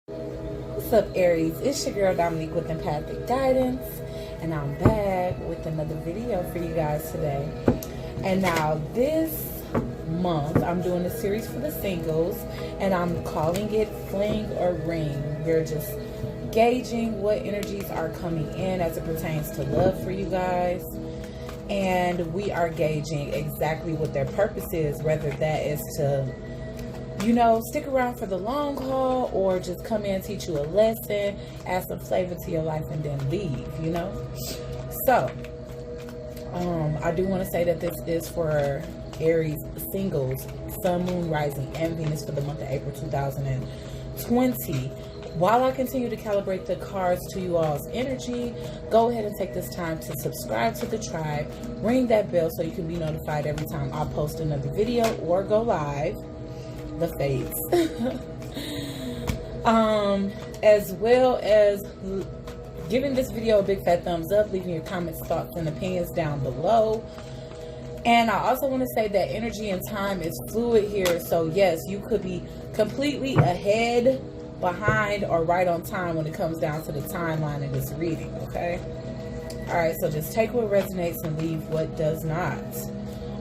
What's up, Aries? It's your girl Dominique with Empathic Guidance, and I'm back with another video for you guys today. And now this month I'm doing a series for the singles, and I'm calling it Fling or Ring. We're just gauging what energies are coming in as it pertains to love for you guys, and we are gauging exactly what their purpose is, whether that is to, you know, stick around for the long haul or just come in, teach you a lesson, add some flavor to your life, and then leave, you know. So I do want to say that this is for Aries singles, Sun, Moon, Rising, and Venus for the month of April 2020. While I continue to calibrate the cards to you all's energy, go ahead and take this time to subscribe to the tribe, ring that bell so you can be notified every time I post another video or go live. The fates. As well as giving this video a big fat thumbs up, leaving your comments, thoughts, and opinions down below. And I also want to say that energy and time is fluid here. So yes, you could be completely ahead, behind, or right on time when it comes down to the timeline of this reading, okay? Alright, so just take what resonates and leave what does not.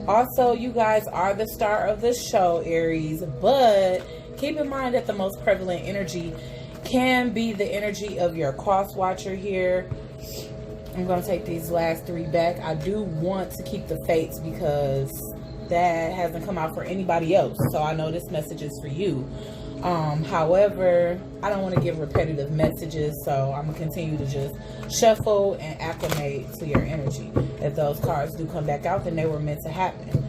Also, you guys are the star of the show, Aries, but keep in mind that the most prevalent energy can be the energy of your cross watcher here. I'm going to take these last three back. I do want to keep the fates because that hasn't come out for anybody else, so I know this message is for you. However, I don't want to give repetitive messages, so I'm going to continue to just shuffle and acclimate to your energy. If those cards do come back out, then they were meant to happen.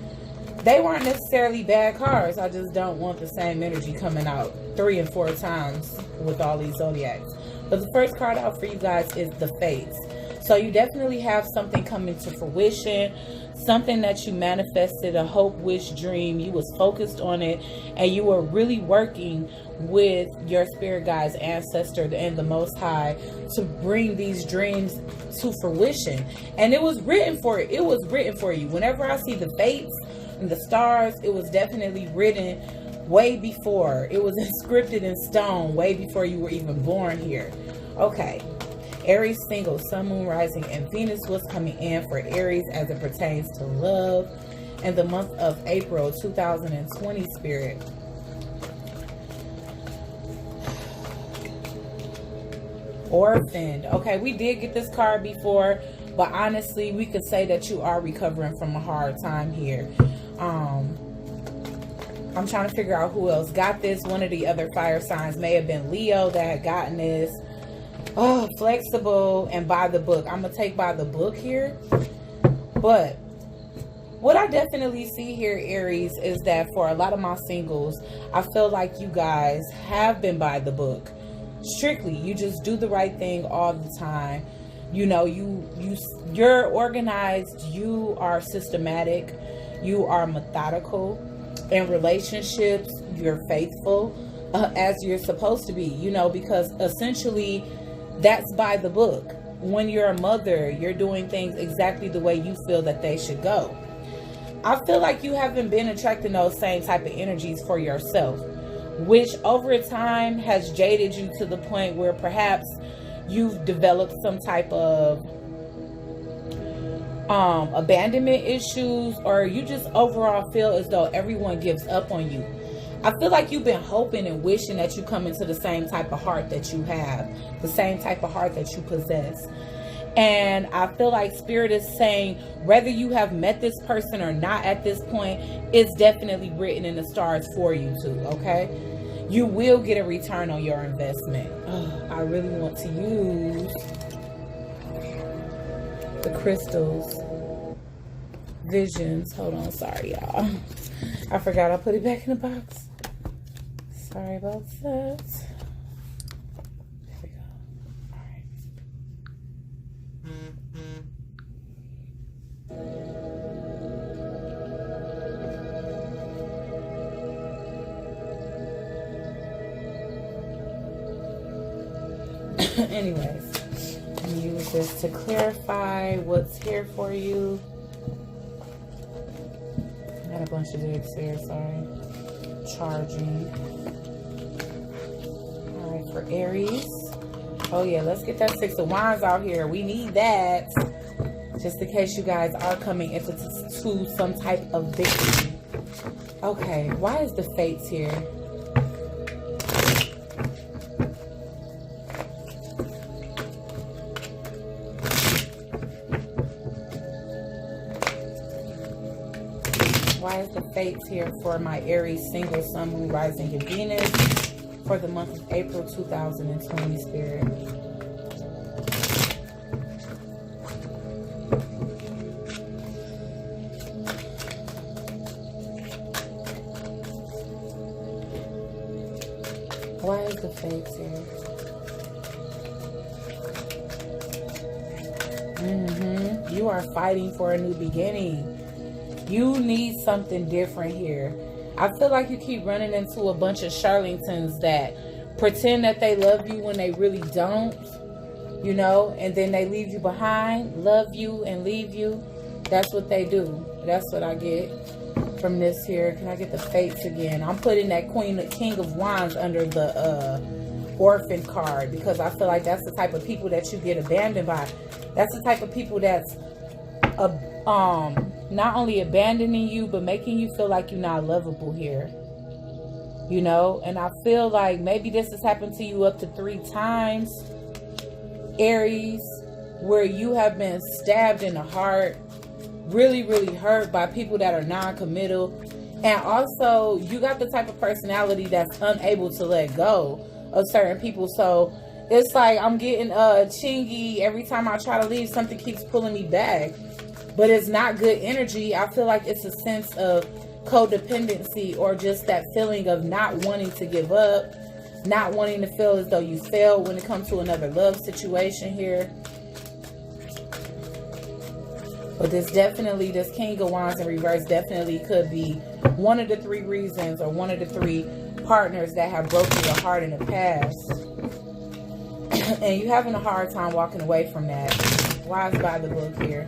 They weren't necessarily bad cards. I just don't want the same energy coming out 3 and 4 times with all these zodiacs. But the first card out for you guys is the Fates. So you definitely have something coming to fruition, something that you manifested, a hope, wish, dream. You was focused on it, and you were really working with your spirit guides, ancestor, and the Most High to bring these dreams to fruition. And it was written for it. It was written for you. Whenever I see the fates and the stars, it was definitely written way before. It was inscripted in stone way before you were even born here. Okay. Aries single, Sun, Moon, Rising, and Venus was coming in for Aries as it pertains to love in the month of April 2020, Spirit. Orphaned. Okay, we did get this card before, but honestly, we could say that you are recovering from a hard time here. I'm trying to figure out who else got this. One of the other fire signs may have been Leo that had gotten this. Oh, flexible and by the book. I'm going to take by the book here. But what I definitely see here, Aries, is that for a lot of my singles, I feel like you guys have been by the book. Strictly, you just do the right thing all the time. You know, you're organized, you are systematic, you are methodical. In relationships, you're faithful as you're supposed to be, you know, because essentially that's by the book. When you're a mother, you're doing things exactly the way you feel that they should go. I feel like you haven't been attracting those same type of energies for yourself, which over time has jaded you to the point where perhaps you've developed some type of abandonment issues, or you just overall feel as though everyone gives up on you. I feel like you've been hoping and wishing that you come into the same type of heart that you have, the same type of heart that you possess. And I feel like Spirit is saying, whether you have met this person or not at this point, it's definitely written in the stars for you too, okay? You will get a return on your investment. Oh, I really want to use the crystals. Visions. Hold on, sorry, y'all. I forgot I put it back in the box. Sorry about that. There we go. All right. Anyways, use this to clarify what's here for you. Got a bunch of digs here, sorry. Charging. Alright, for Aries. Oh yeah, let's get that Six of Wands out here. We need that. Just in case you guys are coming into some type of victory. Okay, why is the Fates here? Why is the Fates here for my Aries single sun, moon, rising, and Venus for the month of April 2020, Spirit? Why is the Fates here? You are fighting for a new beginning. You need something different here. I feel like you keep running into a bunch of charlatans that pretend that they love you when they really don't, you know, and then they leave you behind, love you and leave you. That's what they do. That's what I get from this here. Can I get the Fates again? I'm putting that King of Wands under the Orphan card because I feel like that's the type of people that you get abandoned by. That's the type of people that's not only abandoning you, but making you feel like you're not lovable here. You know, and I feel like maybe this has happened to you up to 3 times, Aries, where you have been stabbed in the heart, really, really hurt by people that are non-committal. And also, you got the type of personality that's unable to let go of certain people. So it's like I'm getting chingy every time I try to leave. Something keeps pulling me back. But it's not good energy. I feel like it's a sense of codependency or just that feeling of not wanting to give up, not wanting to feel as though you failed when it comes to another love situation here. But this King of Wands in reverse definitely could be one of the 3 reasons or one of the 3 partners that have broken your heart in the past. And you're having a hard time walking away from that. Wise by the book here.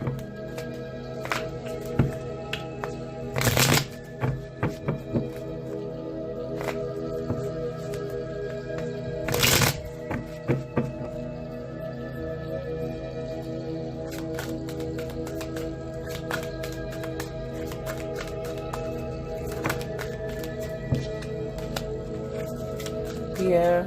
Yeah,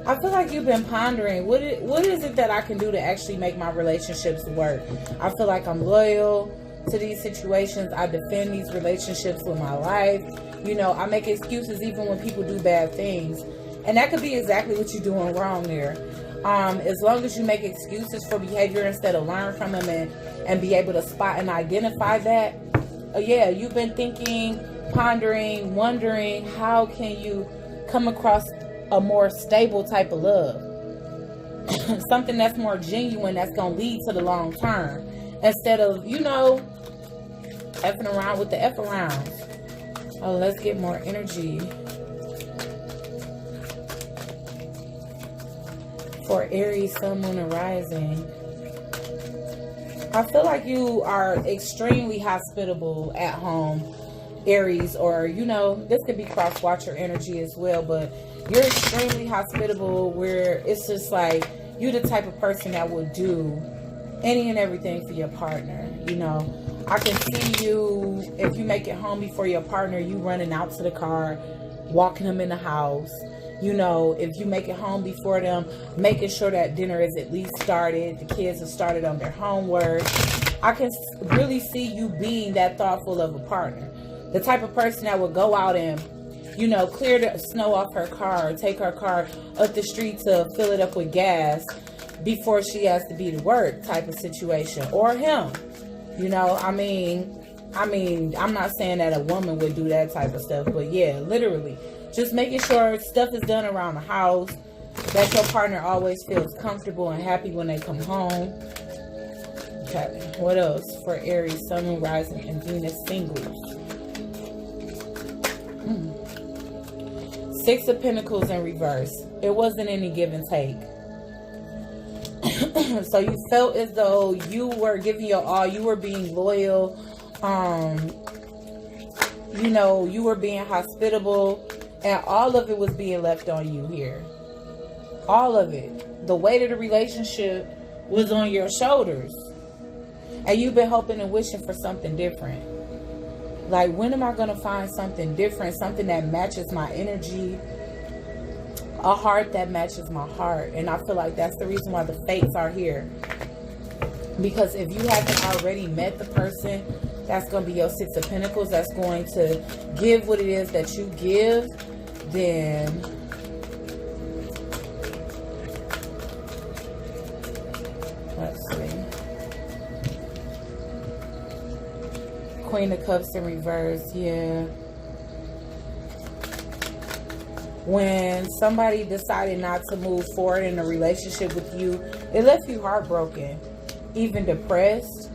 I feel like you've been pondering what is it that I can do to actually make my relationships work. I feel like I'm loyal to these situations. I defend these relationships with my life. You know, I make excuses even when people do bad things, and that could be exactly what you're doing wrong there. As long as you make excuses for behavior instead of learn from them and be able to spot and identify that. Yeah, you've been thinking, pondering, wondering how can you come across a more stable type of love. Something that's more genuine, that's going to lead to the long term. Instead of, you know, effing around with the F around. Oh, let's get more energy for Aries, Sun, Moon, and Rising. I feel like you are extremely hospitable at home, Aries, or, you know, this could be cross-watcher energy as well, but you're extremely hospitable where it's just like you're the type of person that will do any and everything for your partner. You know, I can see you, if you make it home before your partner, you running out to the car, walking them in the house. You know, if you make it home before them, making sure that dinner is at least started, the kids have started on their homework. I can really see you being that thoughtful of a partner. The type of person that would go out and, you know, clear the snow off her car, or take her car up the street to fill it up with gas before she has to be to work type of situation. Or him. You know, I mean, I'm not saying that a woman would do that type of stuff, but yeah, literally. Just making sure stuff is done around the house, that your partner always feels comfortable and happy when they come home. Okay, what else for Aries, Sun, Moon, Rising, and Venus singles? 6 of Pentacles in reverse. It wasn't any give and take. So you felt as though you were giving your all. You were being loyal. You know, you were being hospitable. And all of it was being left on you here. All of it. The weight of the relationship was on your shoulders. And you've been hoping and wishing for something different. Like, when am I going to find something different? Something that matches my energy. A heart that matches my heart. And I feel like that's the reason why the fates are here. Because if you haven't already met the person, that's going to be your Six of Pentacles. That's going to give what it is that you give. Then let's see. Queen of Cups in reverse. Yeah. When somebody decided not to move forward in a relationship with you, it left you heartbroken, even depressed.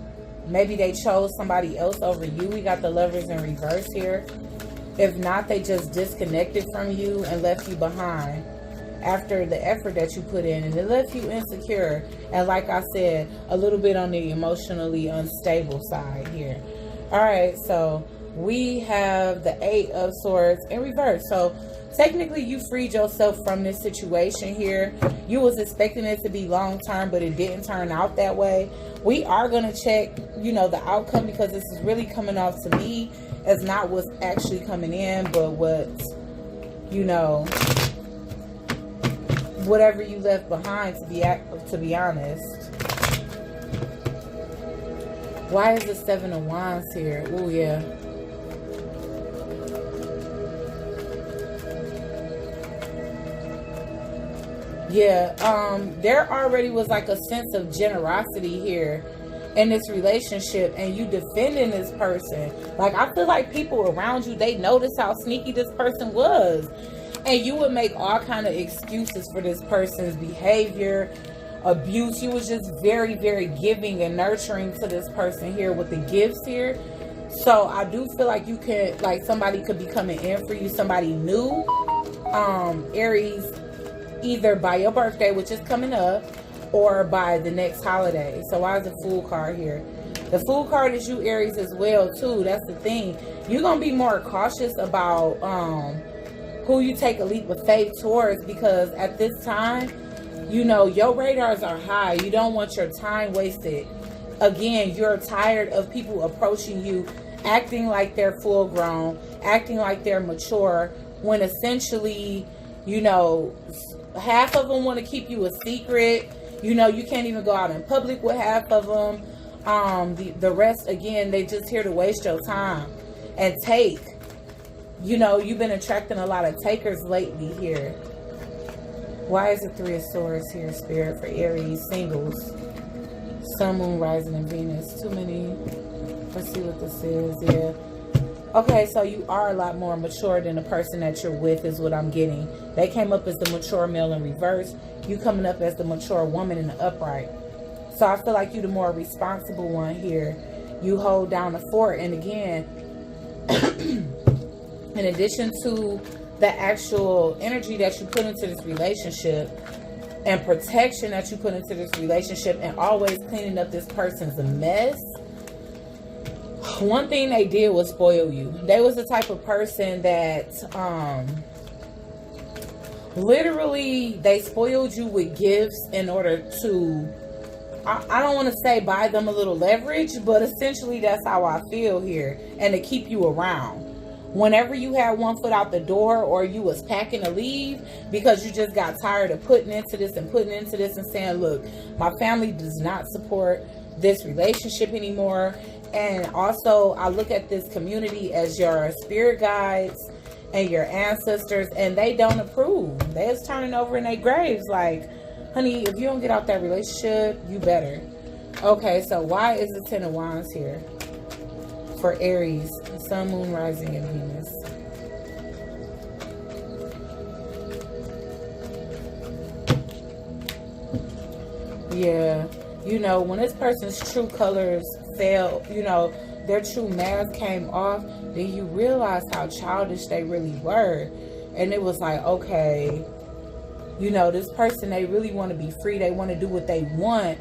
Maybe they chose somebody else over you. We got the Lovers in reverse here. If not, they just disconnected from you and left you behind after the effort that you put in. And it left you insecure. And like I said, a little bit on the emotionally unstable side here. All right, so we have the Eight of Swords in reverse. So technically, you freed yourself from this situation here. You was expecting it to be long term, but it didn't turn out that way. We are going to check, you know, the outcome, because this is really coming off to me as not what's actually coming in, but what's, you know, whatever you left behind, to be honest. Why is the Seven of Wands here? Oh, yeah. Yeah, there already was like a sense of generosity here in this relationship, and you defending this person. Like, I feel like people around you, they noticed how sneaky this person was, and you would make all kind of excuses for this person's behavior, abuse. You was just very, very giving and nurturing to this person here with the gifts here. So I do feel like you could, like, somebody could be coming in for you, somebody new, Aries, either by your birthday, which is coming up, or by the next holiday. So why is the Fool card here? The Fool card is you, Aries, as well too. That's the thing. You're gonna be more cautious about who you take a leap of faith towards, because at this time, you know, your radars are high. You don't want your time wasted. Again, you're tired of people approaching you, acting like they're full grown, acting like they're mature, when essentially, you know, half of them want to keep you a secret. You know, you can't even go out in public with half of them. The rest, again, they just here to waste your time and take. You know, you've been attracting a lot of takers lately here. Why is the Three of Swords here, Spirit, for Aries singles? Sun, Moon, Rising, and Venus. Too many. Let's see what this is. Yeah. Okay, so you are a lot more mature than the person that you're with, is what I'm getting. They came up as the mature male in reverse. You coming up as the mature woman in the upright. So I feel like you're the more responsible one here. You hold down the fort. And again, in addition to the actual energy that you put into this relationship and protection that you put into this relationship, and always cleaning up this person's mess, one thing they did was spoil you. They was the type of person that literally, they spoiled you with gifts in order to, I don't want to say buy them a little leverage, but essentially that's how I feel here, and to keep you around. Whenever you had one foot out the door, or you was packing to leave because you just got tired of putting into this and saying, look, my family does not support this relationship anymore. And also, I look at this community as your spirit guides and your ancestors, and they don't approve. They're just turning over in their graves like, honey, if you don't get out that relationship, you better. Okay, so why is the Ten of Wands here for Aries, Sun, Moon, Rising, and Venus? Yeah, you know, when this person's true colors fail, you know, their true mask came off, then you realize how childish they really were. And it was like, okay, you know, this person, they really want to be free. They want to do what they want.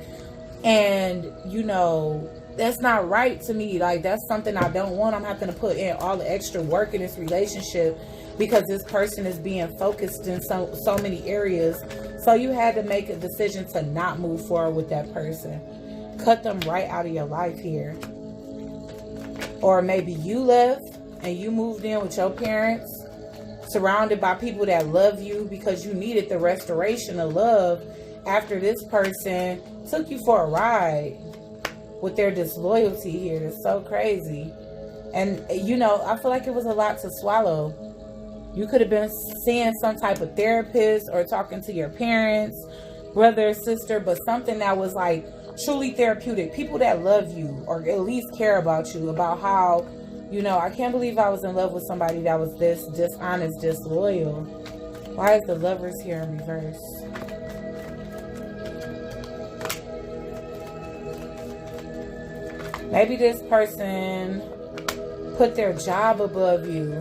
And, you know, that's not right to me. Like, that's something I don't want. I'm having to put in all the extra work in this relationship because this person is being focused in so many areas. So you had to make a decision to not move forward with that person. Cut them right out of your life here. Or maybe you left and you moved in with your parents, surrounded by people that love you because you needed the restoration of love after this person took you for a ride with their disloyalty here. It's so crazy. And, you know, I feel like it was a lot to swallow. You could have been seeing some type of therapist or talking to your parents, brother or sister, but something that was like truly therapeutic. People that love you or at least care about you, about how, you know, I can't believe I was in love with somebody that was this dishonest, disloyal. Why is the Lovers here in reverse? Maybe this person put their job above you.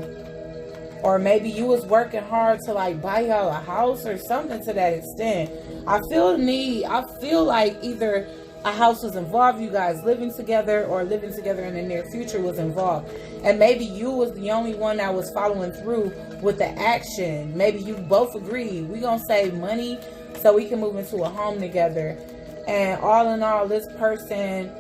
Or maybe you was working hard to like buy y'all a house or something to that extent. I feel like either a house was involved, you guys living together, or living together in the near future was involved. And maybe you was the only one that was following through with the action. Maybe you both agreed, we gonna save money so we can move into a home together. And all in all, this person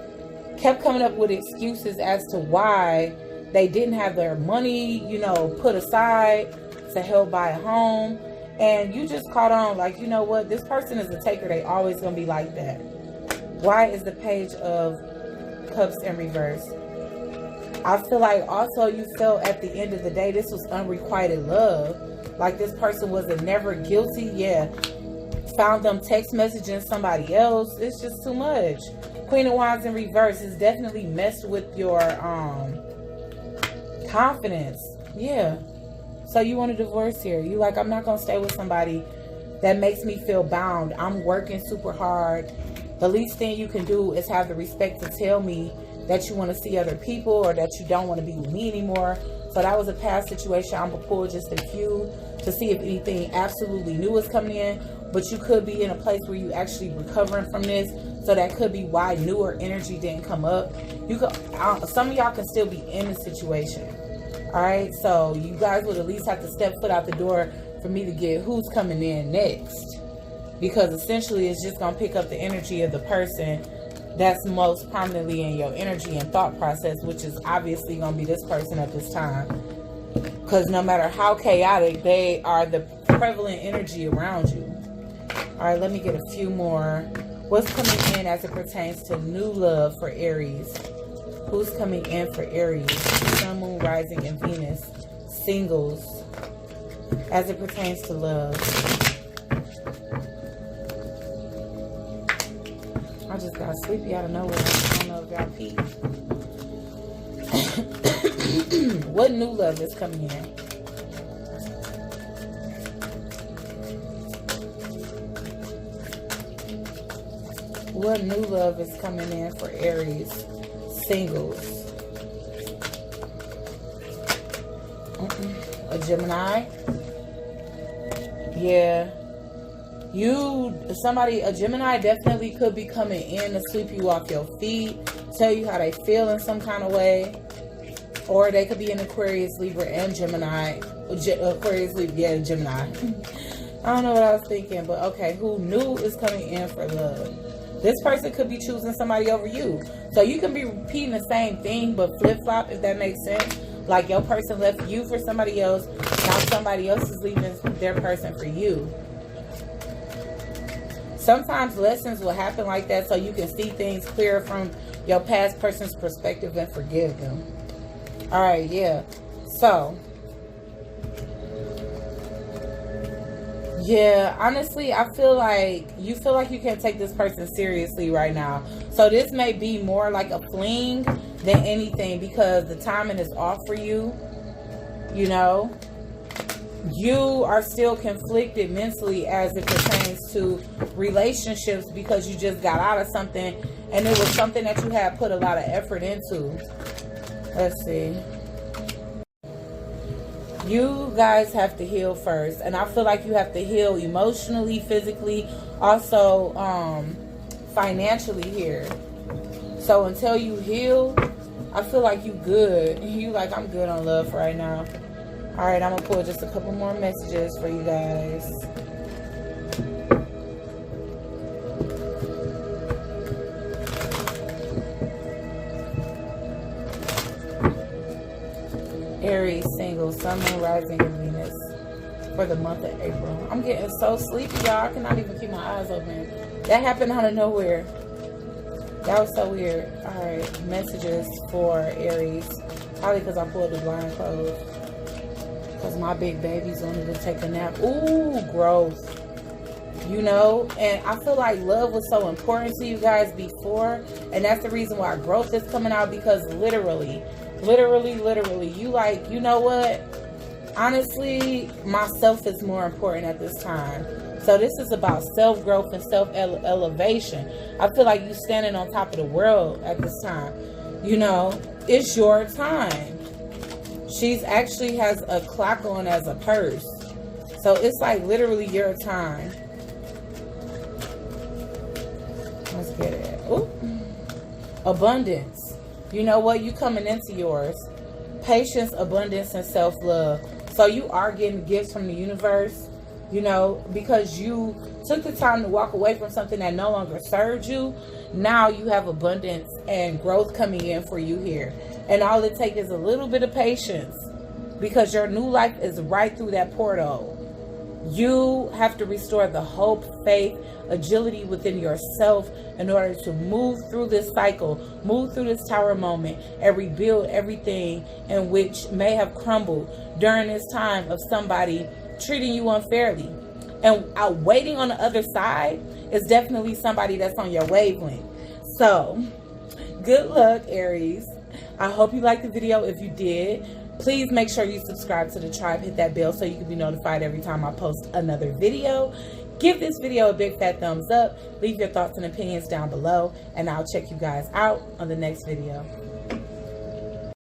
kept coming up with excuses as to why they didn't have their money, you know, put aside to help buy a home. And you just caught on like, you know what, this person is a taker. They always gonna be like that. Why is the Page of Cups in reverse? I feel like also you felt at the end of the day this was unrequited love. Like this person wasn't never guilty. Yeah, found them text messaging somebody else. It's just too much. Queen of Wands in reverse is definitely messed with your confidence. Yeah. So you want a divorce here. You like, I'm not going to stay with somebody that makes me feel bound. I'm working super hard. The least thing you can do is have the respect to tell me that you want to see other people or that you don't want to be with me anymore. So that was a past situation. I'm going to pull just a few to see if anything absolutely new is coming in. But you could be in a place where you actually recovering from this. So that could be why newer energy didn't come up. You could, some of y'all can still be in the situation. All right. So you guys would at least have to step foot out the door for me to get who's coming in next. Because essentially it's just going to pick up the energy of the person that's most prominently in your energy and thought process, which is obviously going to be this person at this time. Because no matter how chaotic, they are the prevalent energy around you. All right, let me get a few more. What's coming in as it pertains to new love for Aries? Who's coming in for Aries? Sun, Moon, Rising, and Venus. Singles. As it pertains to love. I just got sleepy out of nowhere. I don't know if y'all peeped. What new love is coming in? What new love is coming in for Aries? Singles. A Gemini? Yeah. A Gemini definitely could be coming in to sweep you off your feet, tell you how they feel in some kind of way. Or they could be an Aquarius, Libra, and Gemini. Aquarius, Libra, yeah, Gemini. I don't know what I was thinking, but okay, who new is coming in for love? This person could be choosing somebody over you. So you can be repeating the same thing, but flip-flop, if that makes sense. Like your person left you for somebody else. Now somebody else is leaving their person for you. Sometimes lessons will happen like that so you can see things clearer from your past person's perspective and forgive them. All right, yeah. So, yeah, honestly, I feel like you can't take this person seriously right now. So this may be more like a fling than anything because the timing is off for you. You know, you are still conflicted mentally as it pertains to relationships because you just got out of something and it was something that you had put a lot of effort into. Let's see. You guys have to heal first. And I feel like you have to heal emotionally, physically, also financially here. So until you heal, I feel like you good. You like, I'm good on love right now. All right, I'm gonna pull just a couple more messages for you guys. Aries, single, sun, moon, rising, and Venus for the month of April. I'm getting so sleepy, y'all. I cannot even keep my eyes open. That happened out of nowhere. That was so weird. All right, messages for Aries. Probably because I pulled the blind clothes. Because my big baby's wanted to take a nap. Ooh, growth. You know, and I feel like love was so important to you guys before. And that's the reason why growth is coming out. Because literally, you like, you know what? Honestly, myself is more important at this time. So this is about self-growth and self-elevation. I feel like you standing on top of the world at this time. You know, it's your time. She's actually has a clock on as a purse. So it's like literally your time. Let's get it. Ooh. Abundance. You know what? You coming into yours. Patience, abundance, and self-love. So you are getting gifts from the universe, you know, because you took the time to walk away from something that no longer served you. Now you have abundance and growth coming in for you here. And all it takes is a little bit of patience, because your new life is right through that portal. You have to restore the hope, faith, agility within yourself in order to move through this cycle, move through this tower moment, and rebuild everything in which may have crumbled during this time of somebody treating you unfairly. And waiting on the other side is definitely somebody that's on your wavelength. So, good luck, Aries. I hope you liked the video. If you did, please make sure you subscribe to the tribe. Hit that bell so you can be notified every time I post another video. Give this video a big fat thumbs up. Leave your thoughts and opinions down below. And I'll check you guys out on the next video.